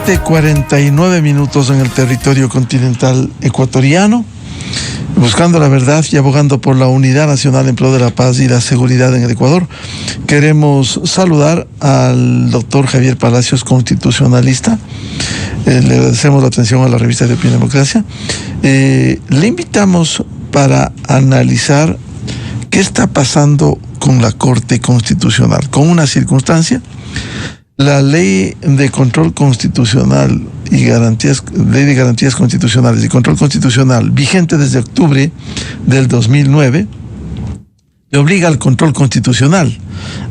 7:49 en el territorio continental ecuatoriano, buscando la verdad y abogando por la unidad nacional en pro de la paz y la seguridad en el Ecuador. Queremos saludar al doctor Javier Palacios, constitucionalista. Le agradecemos la atención a la revista de Opinión y Democracia. Le invitamos para analizar qué está pasando con la Corte Constitucional, con una circunstancia. La Ley de Control Constitucional y Ley de Garantías Constitucionales y Control Constitucional, vigente desde octubre del 2009, le obliga al control constitucional.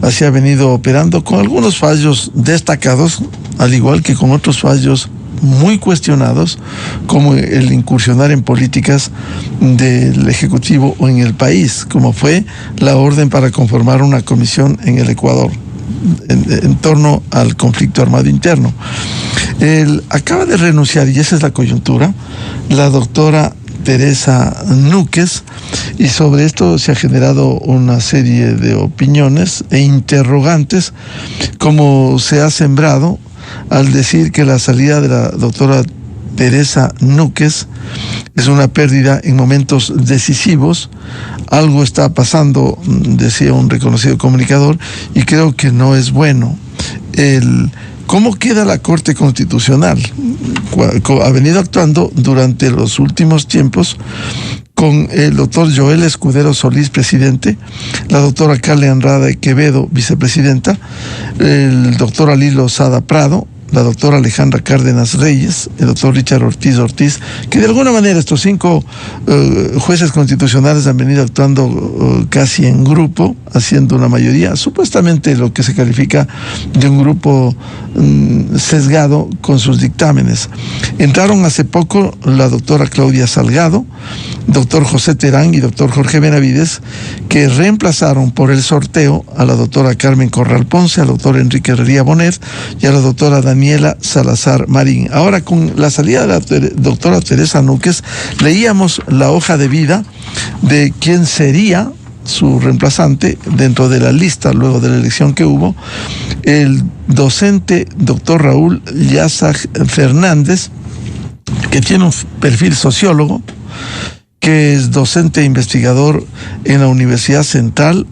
Así ha venido operando con algunos fallos destacados, al igual que con otros fallos muy cuestionados, como el incursionar en políticas del Ejecutivo o en el país, como fue la orden para conformar una comisión en el Ecuador en torno al conflicto armado interno. Acaba de renunciar, y esa es la coyuntura, la doctora Teresa Núquez, y sobre esto se ha generado una serie de opiniones e interrogantes, como se ha sembrado al decir que la salida de la doctora Teresa Núquez es una pérdida en momentos decisivos. Algo está pasando, decía un reconocido comunicador, y creo que no es bueno. ¿Cómo queda la Corte Constitucional? Ha venido actuando durante los últimos tiempos con el doctor Joel Escudero Solís, presidente, la doctora Carla Andrade Quevedo, vicepresidenta, el doctor Alilo Sada Prado, la doctora Alejandra Cárdenas Reyes, el doctor Richard Ortiz, que de alguna manera estos 5 jueces constitucionales han venido actuando casi en grupo, haciendo una mayoría, supuestamente lo que se califica de un grupo sesgado con sus dictámenes. Entraron hace poco la doctora Claudia Salgado, doctor José Terán y doctor Jorge Benavides, que reemplazaron por el sorteo a la doctora Carmen Corral Ponce, al doctor Enrique Herrería Bonet y a la doctora Daniela Salazar Marín. Ahora, con la salida de la doctora Teresa Núquez, leíamos la hoja de vida de quién sería su reemplazante dentro de la lista, luego de la elección que hubo, el docente doctor Raúl Yazag Fernández, que tiene un perfil sociólogo, que es docente e investigador en la Universidad Central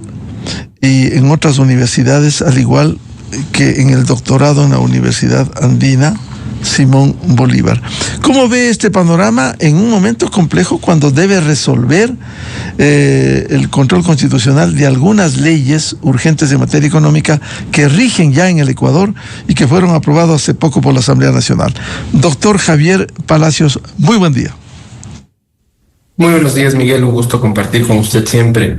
y en otras universidades, al igual que en el doctorado en la Universidad Andina Simón Bolívar. ¿Cómo ve este panorama en un momento complejo cuando debe resolver el control constitucional de algunas leyes urgentes de materia económica que rigen ya en el Ecuador y que fueron aprobados hace poco por la Asamblea Nacional? Doctor Javier Palacios, muy buen día. Muy buenos días, Miguel. Un gusto compartir con usted siempre.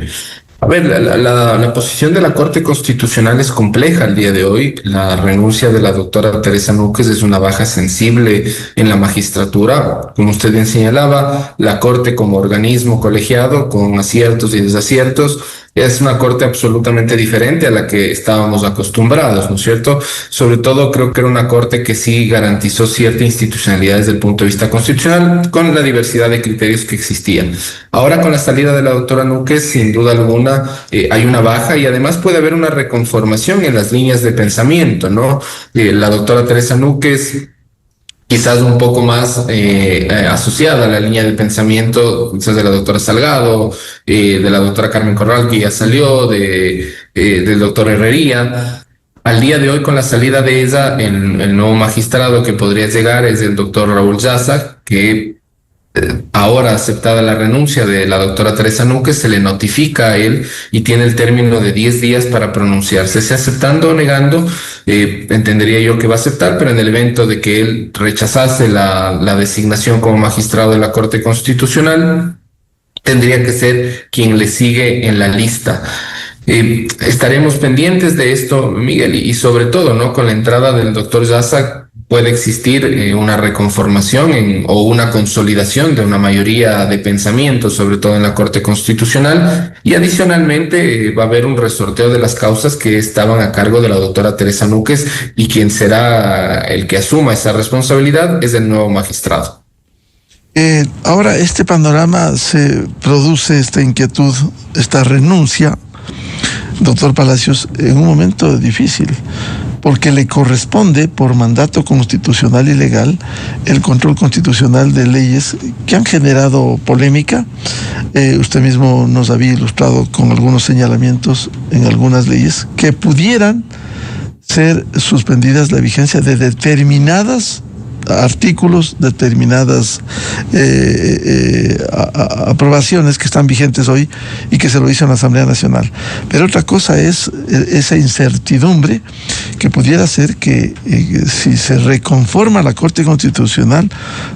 A ver, la posición de la Corte Constitucional es compleja al día de hoy. La renuncia de la doctora Teresa Núquez es una baja sensible en la magistratura. Como usted bien señalaba, la Corte como organismo colegiado con aciertos y desaciertos es una corte absolutamente diferente a la que estábamos acostumbrados, ¿no es cierto? Sobre todo creo que era una corte que sí garantizó cierta institucionalidad desde el punto de vista constitucional con la diversidad de criterios que existían. Ahora, con la salida de la doctora Núquez, sin duda alguna, hay una baja y además puede haber una reconformación en las líneas de pensamiento, ¿no? La doctora Teresa Núquez, quizás un poco más asociada a la línea de pensamiento, quizás de la doctora Salgado, de la doctora Carmen Corral, que ya salió, del doctor Herrería. Al día de hoy, con la salida de ella, el nuevo magistrado que podría llegar es el doctor Raúl Yazag, que ahora, aceptada la renuncia de la doctora Teresa Núquez, se le notifica a él y tiene el término de 10 días para pronunciarse. Si aceptando o negando, entendería yo que va a aceptar, pero en el evento de que él rechazase la designación como magistrado de la Corte Constitucional, tendría que ser quien le sigue en la lista. Estaremos pendientes de esto, Miguel, y sobre todo, ¿no? Con la entrada del doctor Yazag puede existir una reconformación o una consolidación de una mayoría de pensamiento, sobre todo en la Corte Constitucional, y adicionalmente va a haber un resorteo de las causas que estaban a cargo de la doctora Teresa Núquez, y quien será el que asuma esa responsabilidad es el nuevo magistrado. Ahora, este panorama se produce, esta inquietud, esta renuncia, doctor Palacios, en un momento difícil. porque le corresponde por mandato constitucional y legal el control constitucional de leyes que han generado polémica. Usted mismo nos había ilustrado con algunos señalamientos en algunas leyes que pudieran ser suspendidas la vigencia de determinadas artículos, determinadas aprobaciones que están vigentes hoy y que se lo hizo en la Asamblea Nacional. Pero otra cosa es esa incertidumbre que pudiera ser que si se reconforma la Corte Constitucional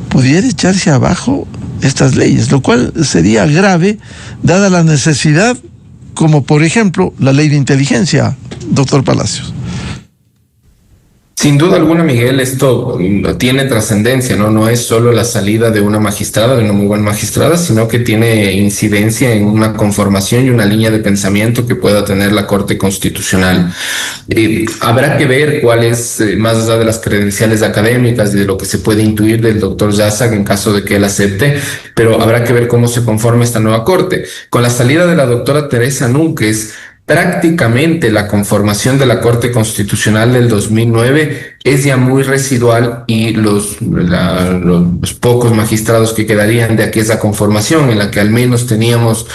pudiera echarse abajo estas leyes, lo cual sería grave dada la necesidad, como por ejemplo la ley de inteligencia, doctor Palacios. Sin duda alguna, Miguel, esto tiene trascendencia, ¿no? No es solo la salida de una magistrada, de una muy buena magistrada, sino que tiene incidencia en una conformación y una línea de pensamiento que pueda tener la Corte Constitucional. Habrá que ver cuál es, más allá de las credenciales académicas y de lo que se puede intuir del doctor Yazag en caso de que él acepte, pero habrá que ver cómo se conforma esta nueva Corte. Con la salida de la doctora Teresa Núquez, prácticamente la conformación de la Corte Constitucional del 2009 es ya muy residual y los pocos magistrados que quedarían de aquella conformación en la que al menos teníamos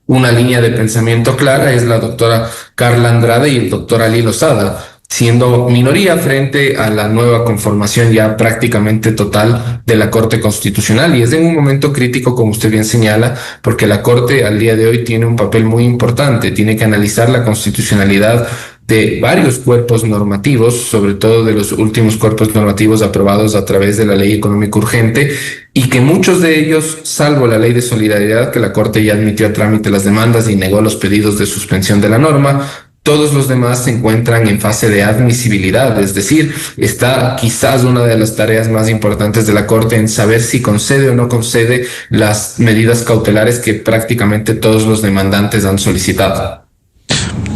una línea de pensamiento clara es la doctora Carla Andrade y el doctor Ali Lozada, siendo minoría frente a la nueva conformación ya prácticamente total de la Corte Constitucional. Y es en un momento crítico, como usted bien señala, porque la Corte al día de hoy tiene un papel muy importante, tiene que analizar la constitucionalidad de varios cuerpos normativos, sobre todo de los últimos cuerpos normativos aprobados a través de la Ley Económica Urgente, y que muchos de ellos, salvo la Ley de Solidaridad, que la Corte ya admitió a trámite las demandas y negó los pedidos de suspensión de la norma, todos los demás se encuentran en fase de admisibilidad, es decir, está quizás una de las tareas más importantes de la Corte en saber si concede o no concede las medidas cautelares que prácticamente todos los demandantes han solicitado.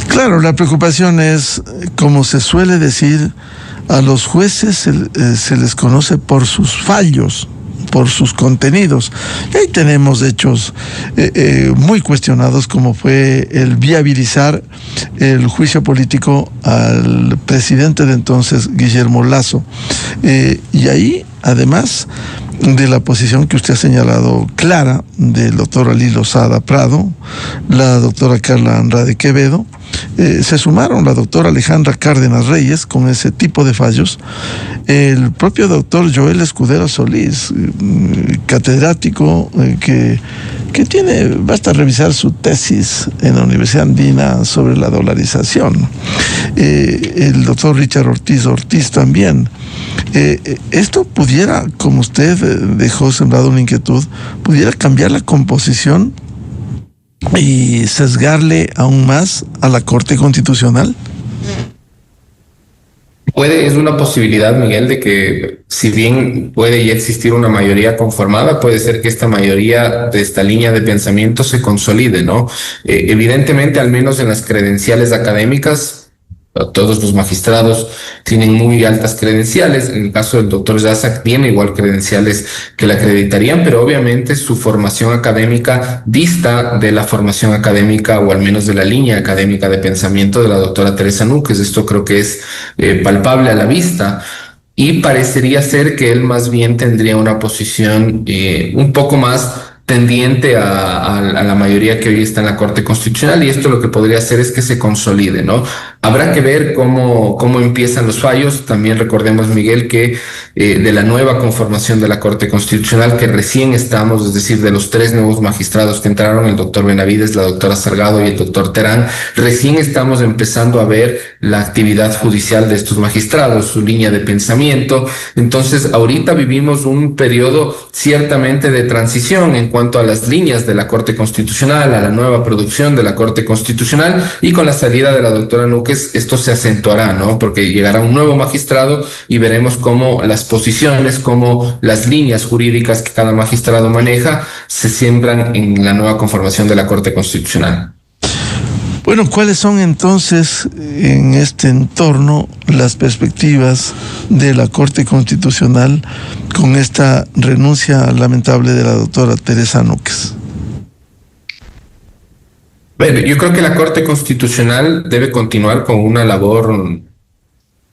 Claro, la preocupación es, como se suele decir, a los jueces se les conoce por sus fallos, por sus contenidos. Y ahí tenemos hechos muy cuestionados, como fue el viabilizar el juicio político al presidente de entonces, Guillermo Lasso. Y ahí, además de la posición que usted ha señalado clara del doctor Ali Lozada Prado, la doctora Carla Andrade Quevedo, se sumaron la doctora Alejandra Cárdenas Reyes con ese tipo de fallos, el propio doctor Joel Escudero Solís, catedrático que tiene, basta revisar su tesis en la Universidad Andina sobre la dolarización, el doctor Richard Ortiz también. Esto pudiera, como usted dejó sembrado una inquietud, pudiera cambiar la composición y sesgarle aún más a la Corte Constitucional. Es una posibilidad, Miguel, de que si bien puede ya existir una mayoría conformada, puede ser que esta mayoría de esta línea de pensamiento se consolide, ¿no? Evidentemente, al menos en las credenciales académicas, todos los magistrados tienen muy altas credenciales. En el caso del doctor Yazag tiene igual credenciales que la acreditarían, pero obviamente su formación académica dista de la formación académica, o al menos de la línea académica de pensamiento de la doctora Teresa Núquez. Esto creo que es palpable a la vista. Y parecería ser que él más bien tendría una posición un poco más tendiente a la mayoría que hoy está en la Corte Constitucional, y esto lo que podría hacer es que se consolide, ¿no? Habrá que ver cómo empiezan los fallos. También recordemos, Miguel, que de la nueva conformación de la Corte Constitucional, que recién estamos, es decir, de los 3 nuevos magistrados que entraron, el doctor Benavides, la doctora Salgado y el doctor Terán, recién estamos empezando a ver la actividad judicial de estos magistrados, su línea de pensamiento. Entonces, ahorita vivimos un periodo ciertamente de transición en cuanto a las líneas de la Corte Constitucional, a la nueva producción de la Corte Constitucional, y con la salida de la doctora Núquez esto se acentuará, ¿no? Porque llegará un nuevo magistrado y veremos cómo las posiciones, cómo las líneas jurídicas que cada magistrado maneja se siembran en la nueva conformación de la Corte Constitucional. Bueno, ¿cuáles son entonces en este entorno las perspectivas de la Corte Constitucional con esta renuncia lamentable de la doctora Teresa Núquez? Bueno, yo creo que la Corte Constitucional debe continuar con una labor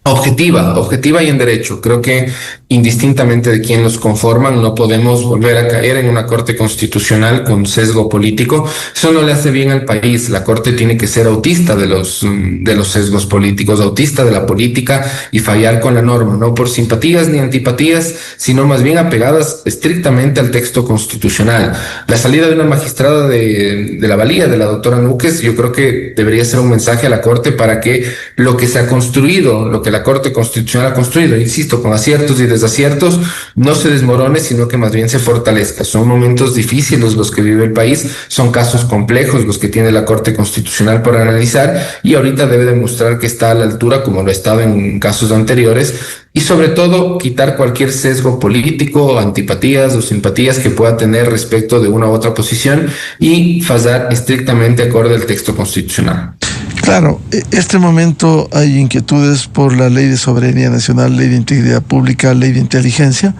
objetiva y en derecho. Creo que indistintamente de quién los conforman, no podemos volver a caer en una corte constitucional con sesgo político. Eso no le hace bien al país. La corte tiene que ser autista de los sesgos políticos, autista de la política y fallar con la norma, no por simpatías ni antipatías, sino más bien apegadas estrictamente al texto constitucional. La salida de una magistrada de la valía, de la doctora Núquez, yo creo que debería ser un mensaje a la corte para que lo que se ha construido, lo que la Corte Constitucional ha construido, insisto, con aciertos y desaciertos, no se desmorone, sino que más bien se fortalezca. Son momentos difíciles los que vive el país, son casos complejos los que tiene la Corte Constitucional por analizar, y ahorita debe demostrar que está a la altura, como lo ha estado en casos anteriores, y sobre todo quitar cualquier sesgo político, antipatías o simpatías que pueda tener respecto de una u otra posición y fallar estrictamente acorde al texto constitucional. Claro, este momento hay inquietudes por la Ley de Soberanía Nacional, Ley de Integridad Pública, Ley de Inteligencia,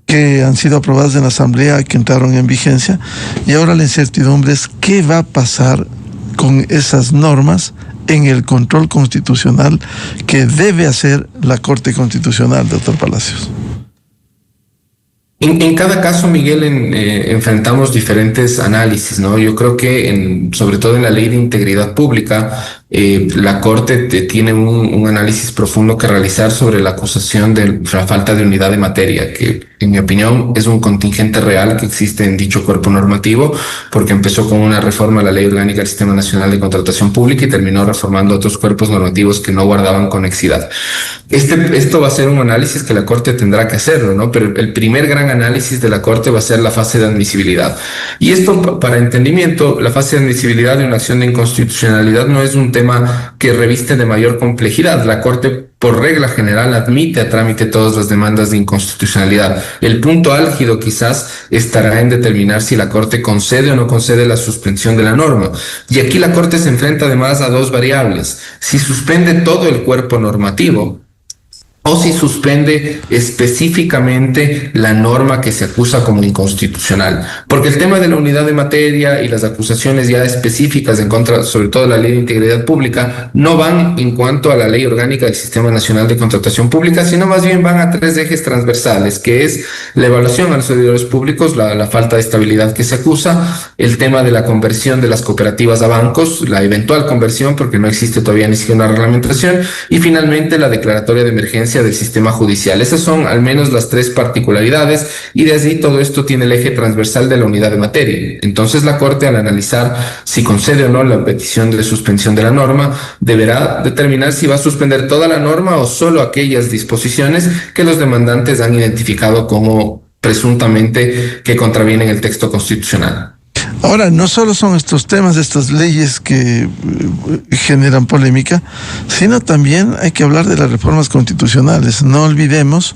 que han sido aprobadas en la Asamblea, que entraron en vigencia, y ahora la incertidumbre es qué va a pasar con esas normas en el control constitucional que debe hacer la Corte Constitucional, doctor Palacios. En cada caso, Miguel, enfrentamos diferentes análisis, ¿no? Yo creo que sobre todo en la Ley de Integridad Pública, la Corte tiene un análisis profundo que realizar sobre la acusación de la falta de unidad de materia, que en mi opinión es un contingente real que existe en dicho cuerpo normativo, porque empezó con una reforma a la Ley Orgánica del Sistema Nacional de Contratación Pública y terminó reformando otros cuerpos normativos que no guardaban conexidad. Esto va a ser un análisis que la Corte tendrá que hacerlo, ¿no? Pero el primer gran análisis de la Corte va a ser la fase de admisibilidad. Y esto, para entendimiento, la fase de admisibilidad de una acción de inconstitucionalidad no es un tema que reviste de mayor complejidad. La Corte, por regla general, admite a trámite todas las demandas de inconstitucionalidad. El punto álgido quizás estará en determinar si la Corte concede o no concede la suspensión de la norma. Y aquí la Corte se enfrenta además a dos variables. Si suspende todo el cuerpo normativo, o si suspende específicamente la norma que se acusa como inconstitucional. Porque el tema de la unidad de materia y las acusaciones ya específicas en contra, sobre todo de la Ley de Integridad Pública, no van en cuanto a la Ley Orgánica del Sistema Nacional de Contratación Pública, sino más bien van a tres ejes transversales, que es la evaluación a los servidores públicos, la falta de estabilidad que se acusa, el tema de la conversión de las cooperativas a bancos, la eventual conversión, porque no existe todavía ni siquiera una reglamentación, y finalmente la declaratoria de emergencia del sistema judicial. Esas son al menos las tres particularidades, y de allí todo esto tiene el eje transversal de la unidad de materia. Entonces la Corte, al analizar si concede o no la petición de suspensión de la norma, deberá determinar si va a suspender toda la norma o solo aquellas disposiciones que los demandantes han identificado como presuntamente que contravienen el texto constitucional. Ahora, no solo son estos temas, estas leyes que generan polémica, sino también hay que hablar de las reformas constitucionales. No olvidemos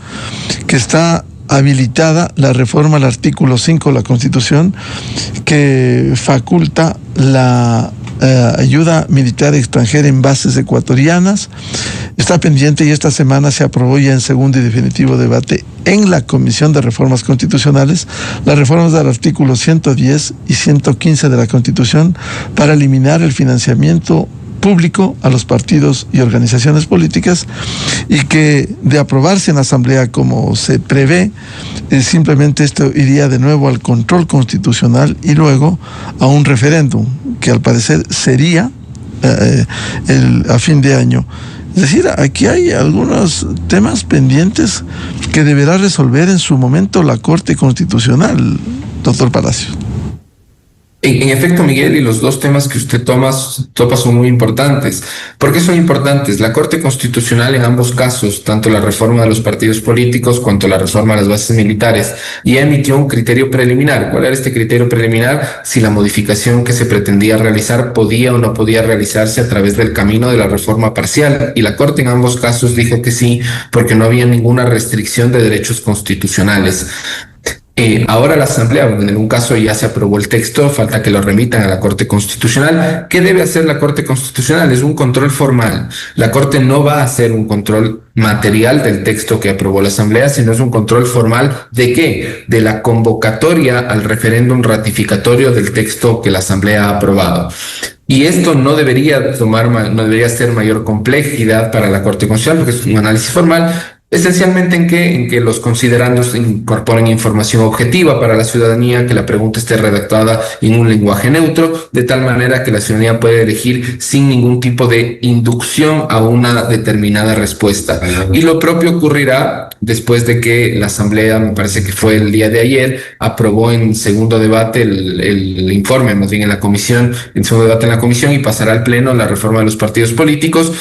que está habilitada la reforma al artículo 5 de la Constitución, que faculta la ayuda militar extranjera en bases ecuatorianas. Está pendiente y esta semana se aprobó ya en segundo y definitivo debate en la Comisión de Reformas Constitucionales las reformas del artículo 110 y 115 de la Constitución para eliminar el financiamiento público a los partidos y organizaciones políticas, y que de aprobarse en la Asamblea como se prevé, simplemente esto iría de nuevo al control constitucional y luego a un referéndum que al parecer sería a fin de año. Es decir, aquí hay algunos temas pendientes que deberá resolver en su momento la Corte Constitucional, doctor Palacios. En efecto, Miguel, y los dos temas que usted topa son muy importantes. ¿Por qué son importantes? La Corte Constitucional en ambos casos, tanto la reforma de los partidos políticos cuanto la reforma de las bases militares, ya emitió un criterio preliminar. ¿Cuál era este criterio preliminar? Si la modificación que se pretendía realizar podía o no podía realizarse a través del camino de la reforma parcial. Y la Corte en ambos casos dijo que sí, porque no había ninguna restricción de derechos constitucionales. Ahora la Asamblea, en un caso ya se aprobó el texto, falta que lo remitan a la Corte Constitucional. ¿Qué debe hacer la Corte Constitucional? Es un control formal. La Corte no va a hacer un control material del texto que aprobó la Asamblea, sino es un control formal ¿de qué? De la convocatoria al referéndum ratificatorio del texto que la Asamblea ha aprobado. Y esto no debería no debería ser mayor complejidad para la Corte Constitucional, porque es un análisis formal, esencialmente en que los considerandos incorporen información objetiva para la ciudadanía, que la pregunta esté redactada en un lenguaje neutro, de tal manera que la ciudadanía puede elegir sin ningún tipo de inducción a una determinada respuesta. Y lo propio ocurrirá después de que la Asamblea, me parece que fue el día de ayer, aprobó en segundo debate el informe, más bien en la comisión, en segundo debate en la comisión, y pasará al Pleno la reforma de los partidos políticos.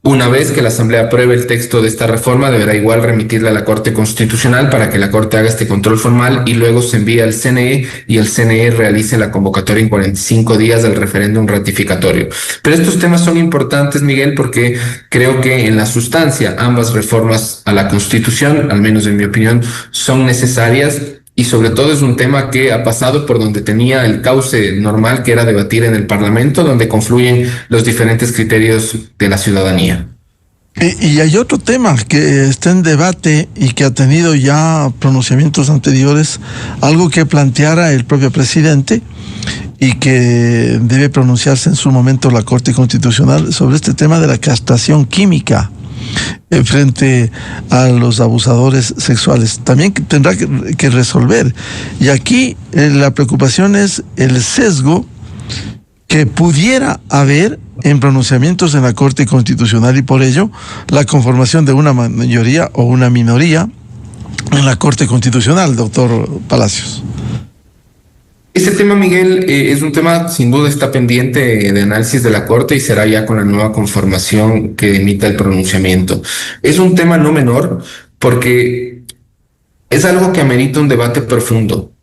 Una vez que la Asamblea apruebe el texto de esta reforma, deberá igual remitirla a la Corte Constitucional para que la Corte haga este control formal y luego se envíe al CNE y el CNE realice la convocatoria en 45 días del referéndum ratificatorio. Pero estos temas son importantes, Miguel, porque creo que en la sustancia ambas reformas a la Constitución, al menos en mi opinión, son necesarias. Y sobre todo es un tema que ha pasado por donde tenía el cauce normal, que era debatir en el Parlamento, donde confluyen los diferentes criterios de la ciudadanía. Y hay otro tema que está en debate y que ha tenido ya pronunciamientos anteriores, algo que planteara el propio presidente y que debe pronunciarse en su momento la Corte Constitucional sobre este tema de la castración química frente a los abusadores sexuales. También tendrá que resolver. Y aquí la preocupación es el sesgo que pudiera haber en pronunciamientos en la Corte Constitucional y por ello la conformación de una mayoría o una minoría en la Corte Constitucional, doctor Palacios. Este tema, Miguel, es un tema sin duda está pendiente de análisis de la Corte y será ya con la nueva conformación que emita el pronunciamiento. Es un tema no menor porque es algo que amerita un debate profundo.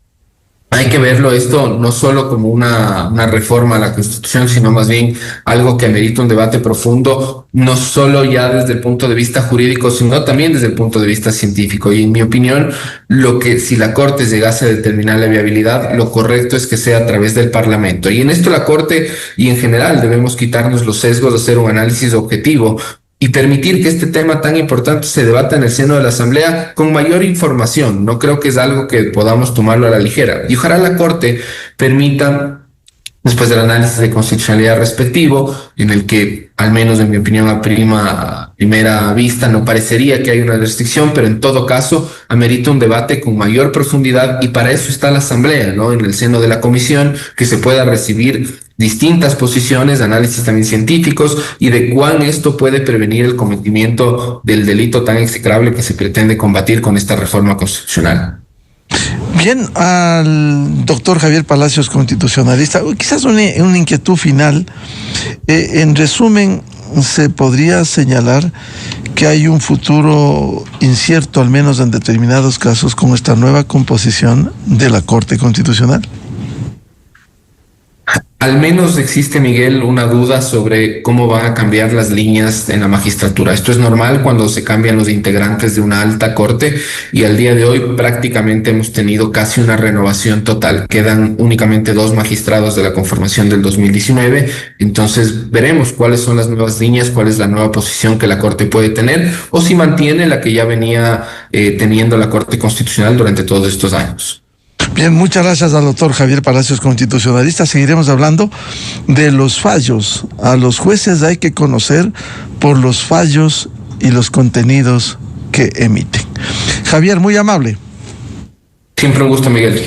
Hay que verlo esto no solo como una reforma a la Constitución, sino más bien algo que amerita un debate profundo, no solo ya desde el punto de vista jurídico, sino también desde el punto de vista científico. Y en mi opinión, si la Corte llegase a determinar la viabilidad, lo correcto es que sea a través del Parlamento. Y en esto la Corte y en general debemos quitarnos los sesgos de hacer un análisis objetivo y permitir que este tema tan importante se debata en el seno de la Asamblea con mayor información. No creo que es algo que podamos tomarlo a la ligera. Y ojalá la Corte permita, después del análisis de constitucionalidad respectivo, en el que, al menos en mi opinión, a primera vista no parecería que hay una restricción, pero en todo caso amerita un debate con mayor profundidad y para eso está la Asamblea, ¿no? En el seno de la comisión, que se pueda recibir distintas posiciones, análisis también científicos y de cuán esto puede prevenir el cometimiento del delito tan execrable que se pretende combatir con esta reforma constitucional. Bien, al doctor Javier Palacios, constitucionalista, quizás una inquietud final. En resumen, se podría señalar que hay un futuro incierto, al menos en determinados casos, con esta nueva composición de la Corte Constitucional. Al menos existe, Miguel, una duda sobre cómo van a cambiar las líneas en la magistratura. Esto es normal cuando se cambian los integrantes de una alta corte y al día de hoy prácticamente hemos tenido casi una renovación total. Quedan únicamente 2 magistrados de la conformación del 2019. Entonces veremos cuáles son las nuevas líneas, cuál es la nueva posición que la Corte puede tener o si mantiene la que ya venía teniendo la Corte Constitucional durante todos estos años. Bien, muchas gracias al doctor Javier Palacios, constitucionalista. Seguiremos hablando de los fallos. A los jueces hay que conocer por los fallos y los contenidos que emiten. Javier, muy amable. Siempre un gusto, Miguel.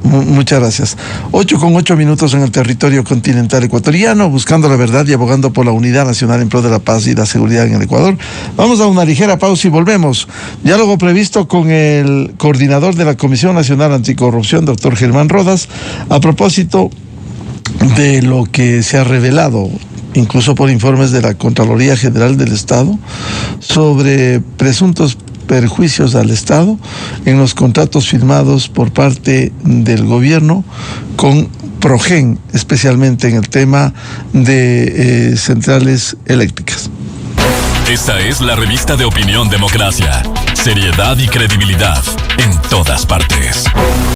Muchas gracias. 8:08 en el territorio continental ecuatoriano, buscando la verdad y abogando por la unidad nacional en pro de la paz y la seguridad en el Ecuador. Vamos a una ligera pausa y volvemos. Diálogo previsto con el coordinador de la Comisión Nacional Anticorrupción, doctor Germán Rodas, a propósito de lo que se ha revelado, incluso por informes de la Contraloría General del Estado, sobre presuntos perjuicios al Estado en los contratos firmados por parte del gobierno con Progen, especialmente en el tema de centrales eléctricas. Esta es la revista de Opinión Democracia. Seriedad y credibilidad en todas partes.